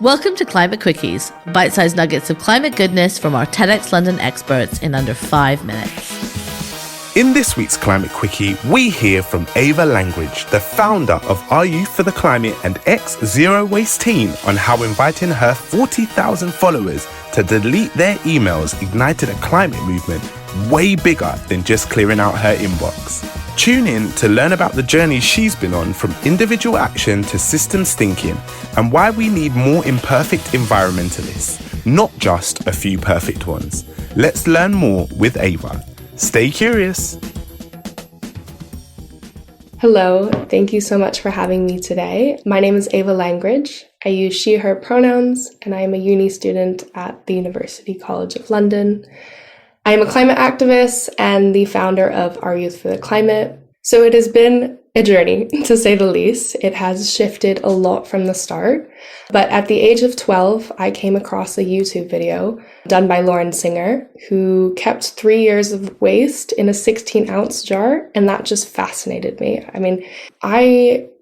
Welcome to Climate Quickies, bite-sized nuggets of climate goodness from our TEDxLondon experts in under 5 minutes. In this week's Climate Quickie, we hear from Ava Langridge, the founder of Our Youth for the Climate and ex-Zero Waste team, on how inviting her 40,000 followers to delete their emails ignited a climate movement way bigger than just clearing out her inbox. Tune in to learn about the journey she's been on from individual action to systems thinking and why we need more imperfect environmentalists, not just a few perfect ones. Let's learn more with Ava. Stay curious. Hello, thank you so much for having me today. My name is Ava Langridge. I use she, her pronouns, and I am a uni student at the University College of London. I am a climate activist and the founder of Our Youth for the Climate. So it has been a journey, to say the least. It has shifted a lot from the start. But at the age of 12, I came across a YouTube video done by Lauren Singer, who kept 3 years of waste in a 16-ounce jar, and that just fascinated me. I mean,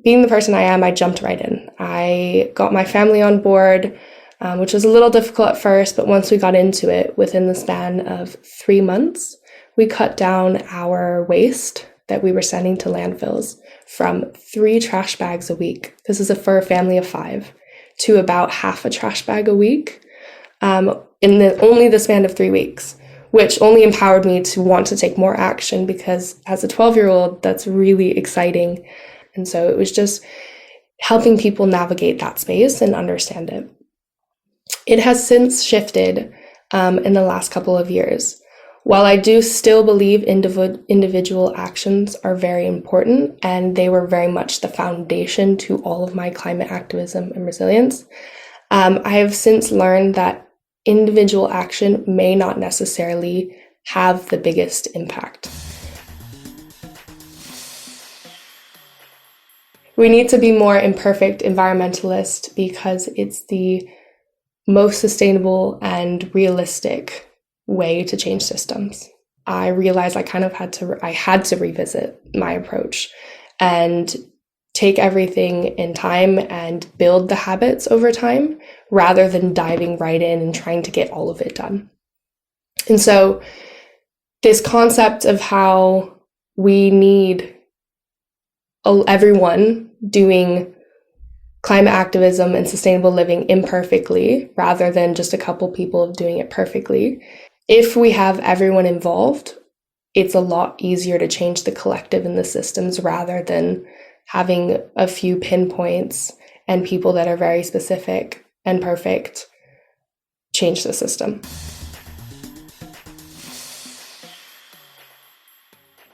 being the person I am, I jumped right in. I got my family on board, which was a little difficult at first, but once we got into it, within the span of 3 months, we cut down our waste that we were sending to landfills from 3 trash bags a week. This is for a family of 5, to about half a trash bag a week in only the span of 3 weeks, which only empowered me to want to take more action because as a 12-year-old, that's really exciting. And so it was just helping people navigate that space and understand it. It has since shifted in the last couple of years. While I do still believe individual actions are very important, and they were very much the foundation to all of my climate activism and resilience, I have since learned that individual action may not necessarily have the biggest impact. We need to be more imperfect environmentalists because it's the most sustainable and realistic way to change systems. I realized I had to revisit my approach and take everything in time and build the habits over time rather than diving right in and trying to get all of it done. And so this concept of how we need everyone doing climate activism and sustainable living imperfectly rather than just a couple people doing it perfectly. If we have everyone involved, it's a lot easier to change the collective and the systems rather than having a few pinpoints and people that are very specific and perfect change the system.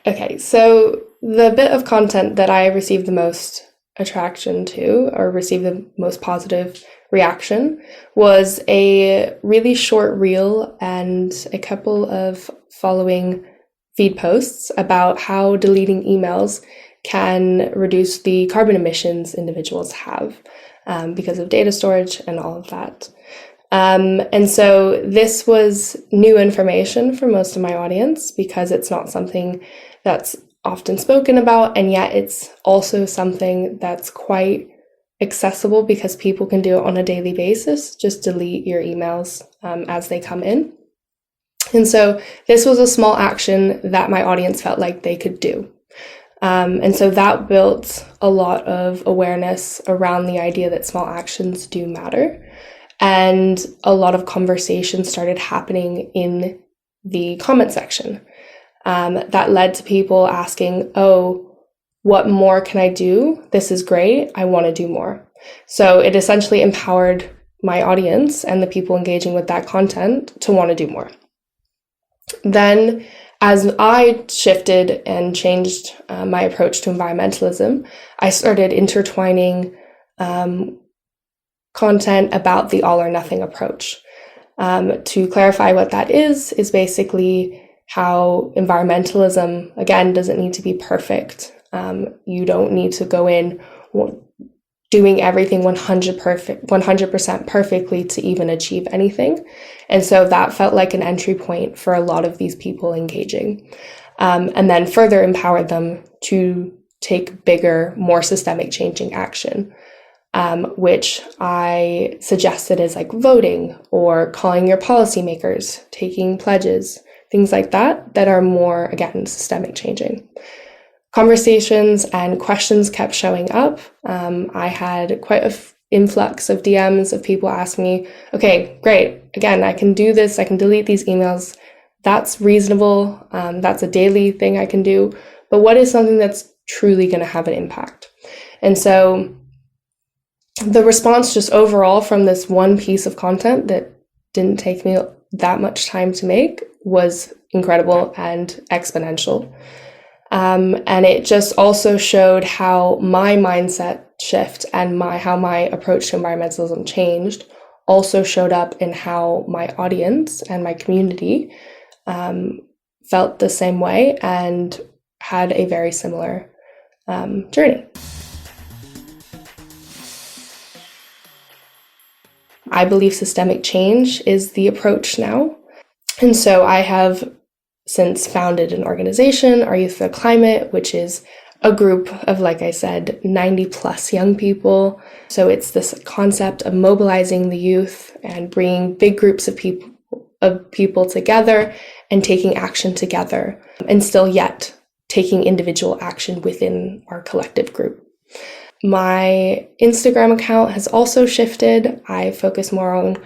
Okay, so the bit of content that I received the most attraction to or received the most positive reaction was a really short reel and a couple of following feed posts about how deleting emails can reduce the carbon emissions individuals have because of data storage and all of that. And so this was new information for most of my audience because it's not something that's often spoken about, and yet it's also something that's quite accessible because people can do it on a daily basis. Just delete your emails as they come in. And so this was a small action that my audience felt like they could do. And so that built a lot of awareness around the idea that small actions do matter. And a lot of conversation started happening in the comment section. That led to people asking, oh, what more can I do? This is great. I want to do more. So it essentially empowered my audience and the people engaging with that content to want to do more. Then as I shifted and changed my approach to environmentalism, I started intertwining content about the all or nothing approach. To clarify what that is basically how environmentalism, again, doesn't need to be perfect. You don't need to go in doing everything 100% perfectly to even achieve anything. And so that felt like an entry point for a lot of these people engaging, and then further empowered them to take bigger, more systemic changing action. which I suggested as like voting or calling your policymakers, taking pledges, things like that are more, again, systemic changing. Conversations and questions kept showing up. I had quite an influx of DMs of people asking me, okay, great, again, I can do this, I can delete these emails. That's reasonable. That's a daily thing I can do. But what is something that's truly going to have an impact? And so the response just overall from this one piece of content that didn't take me that much time to make was incredible and exponential. And it just also showed how my mindset shift and how my approach to environmentalism changed also showed up in how my audience and my community felt the same way and had a very similar journey. I believe systemic change is the approach now. And so I have since founded an organization, Our Youth for the Climate, which is a group of, like I said, 90 plus young people. So it's this concept of mobilizing the youth and bringing big groups of people together and taking action together, and still yet taking individual action within our collective group. My Instagram account has also shifted. I focus more on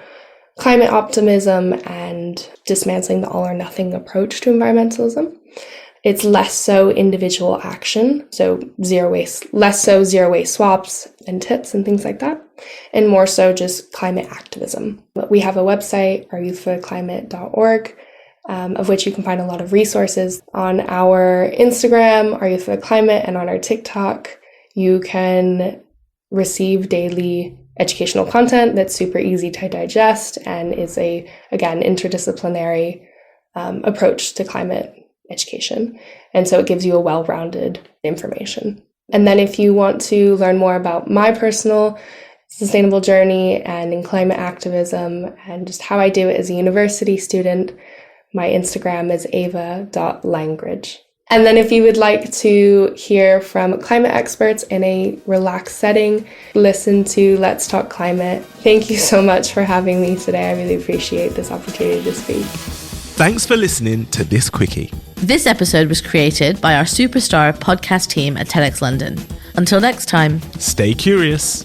climate optimism and dismantling the all or nothing approach to environmentalism. It's less so individual action, so less so zero waste swaps and tips and things like that, and more so just climate activism. But we have a website, ouryouthfortheclimate.org, of which you can find a lot of resources. On our Instagram, Our Youth for the Climate, and on our TikTok, you can receive daily educational content that's super easy to digest and is again, interdisciplinary approach to climate education. And so it gives you a well-rounded information. And then if you want to learn more about my personal sustainable journey and in climate activism and just how I do it as a university student, my Instagram is ava.language. And then if you would like to hear from climate experts in a relaxed setting, listen to Let's Talk Climate. Thank you so much for having me today. I really appreciate this opportunity to speak. Thanks for listening to this quickie. This episode was created by our superstar podcast team at TEDxLondon. Until next time, stay curious.